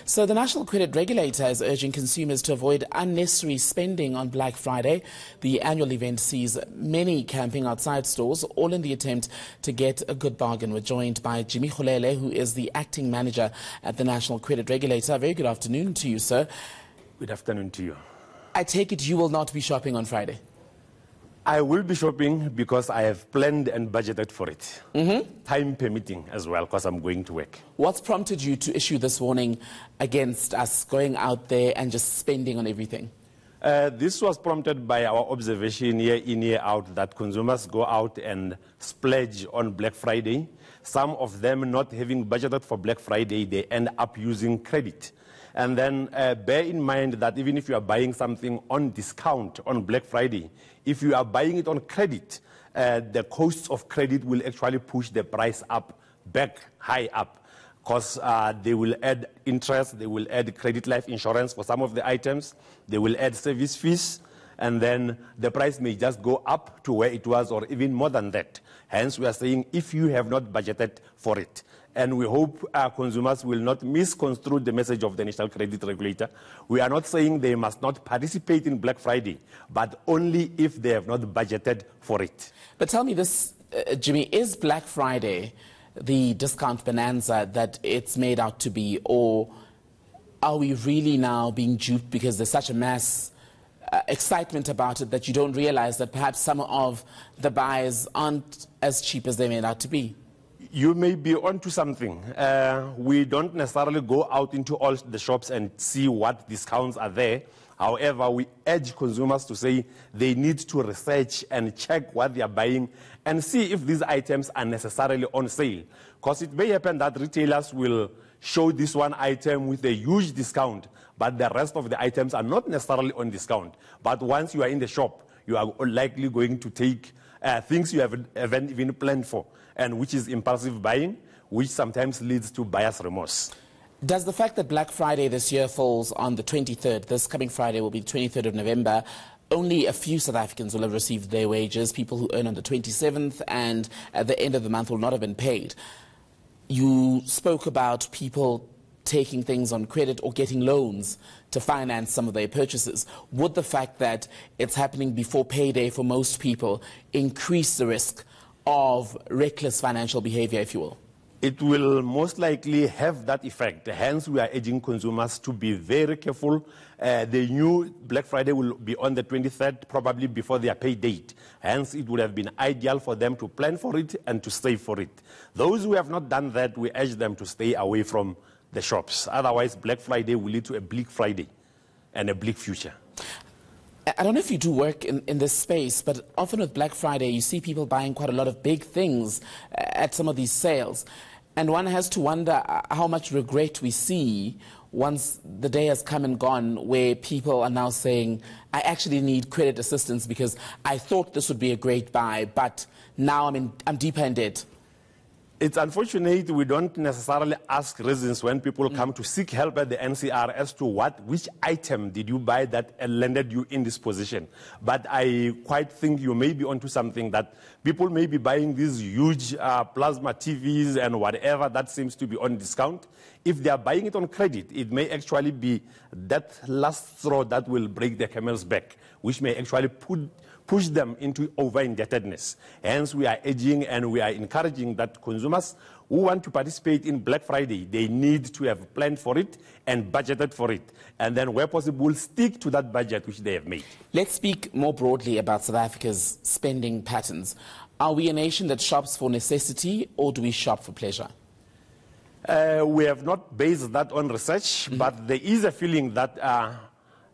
So the National Credit Regulator is urging consumers to avoid unnecessary spending on Black Friday. The annual event sees many camping outside stores, all in the attempt to get a good bargain. We're joined by Jimmy Golele, who is the acting manager at the National Credit Regulator. Very good afternoon to you, sir. Good afternoon to you. I take it you will not be shopping on Friday? I will be shopping because I have planned and budgeted for it. Time permitting as well, because I'm going to work. What's prompted you to issue this warning against us going out there and just spending on everything? This was prompted by our observation year in, year out that consumers go out and splurge on Black Friday. Some of them not having budgeted for Black Friday, they end up using credit. And then bear in mind that even if you are buying something on discount on Black Friday, if you are buying it on credit, the costs of credit will actually push the price up, back high up, because they will add interest, they will add credit life insurance for some of the items, they will add service fees, and then the price may just go up to where it was or even more than that. Hence, we are saying if you have not budgeted for it, and we hope consumers will not misconstrue the message of the National Credit Regulator. We are not saying they must not participate in Black Friday, but only if they have not budgeted for it. But tell me this, Jimmy, is Black Friday the discount bonanza that it's made out to be, or are we really now being duped because there's such a mass excitement about it that you don't realize that perhaps some of the buys aren't as cheap as they made out to be? You may be onto something. We don't necessarily go out into all the shops and see what discounts are there. However, we urge consumers to say they need to research and check what they are buying and see if these items are necessarily on sale. Because it may happen that retailers will show this one item with a huge discount, but the rest of the items are not necessarily on discount. But once you are in the shop, you are likely going to take things you haven't even planned for, and which is impulsive buying, which sometimes leads to buyer's remorse. Does the fact that Black Friday this year falls on the 23rd, this coming Friday will be the 23rd of November, only a few South Africans will have received their wages, people who earn on the 27th and at the end of the month will not have been paid. You spoke about people taking things on credit or getting loans to finance some of their purchases. Would the fact that it's happening before payday for most people increase the risk of reckless financial behavior, if you will? It will most likely have that effect. Hence, we are urging consumers to be very careful. The new Black Friday will be on the 23rd, probably before their pay date. Hence, it would have been ideal for them to plan for it and to save for it. Those who have not done that, we urge them to stay away from the shops. Otherwise, Black Friday will lead to a bleak Friday and a bleak future. I don't know if you do work in this space, but often with Black Friday, you see people buying quite a lot of big things at some of these sales. And one has to wonder how much regret we see once the day has come and gone where people are now saying, I actually need credit assistance because I thought this would be a great buy, but now I'm deeper in debt. It's unfortunate we don't necessarily ask reasons when people come to seek help at the NCR as to which item did you buy that landed you in this position. But I quite think you may be onto something, that people may be buying these huge plasma TVs and whatever that seems to be on discount. If they are buying it on credit, it may actually be that last straw that will break the camel's back, which may actually push them into over-indebtedness. Hence, we are urging and we are encouraging that consumers who want to participate in Black Friday, they need to have planned for it and budgeted for it. And then, where possible, stick to that budget which they have made. Let's speak more broadly about South Africa's spending patterns. Are we a nation that shops for necessity, or do we shop for pleasure? We have not based that on research, but there is a feeling that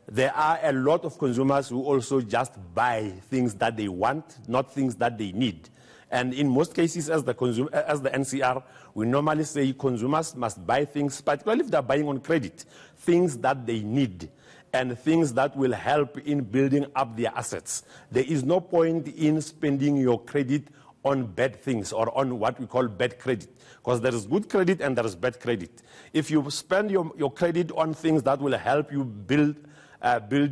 there are a lot of consumers who also just buy things that they want, not things that they need. And in most cases, as the NCR, we normally say consumers must buy things, particularly if they're buying on credit, things that they need and things that will help in building up their assets. There is no point in spending your credit on bad things or on what we call bad credit, because there is good credit and there is bad credit. If you spend your credit on things that will help you build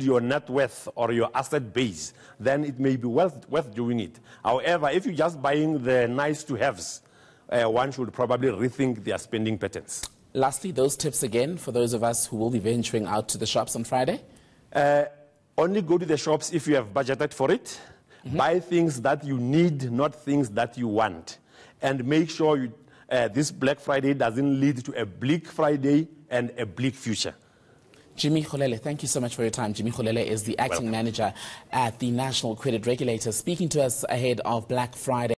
your net worth or your asset base, then it may be worth doing it. However, if you're just buying the nice-to-haves, one should probably rethink their spending patterns. Lastly, those tips again for those of us who will be venturing out to the shops on Friday? Only go to the shops if you have budgeted for it. Buy things that you need, not things that you want. And make sure this Black Friday doesn't lead to a bleak Friday and a bleak future. Jimmy Golele, thank you so much for your time. Jimmy Golele is the acting manager at the National Credit Regulator, speaking to us ahead of Black Friday.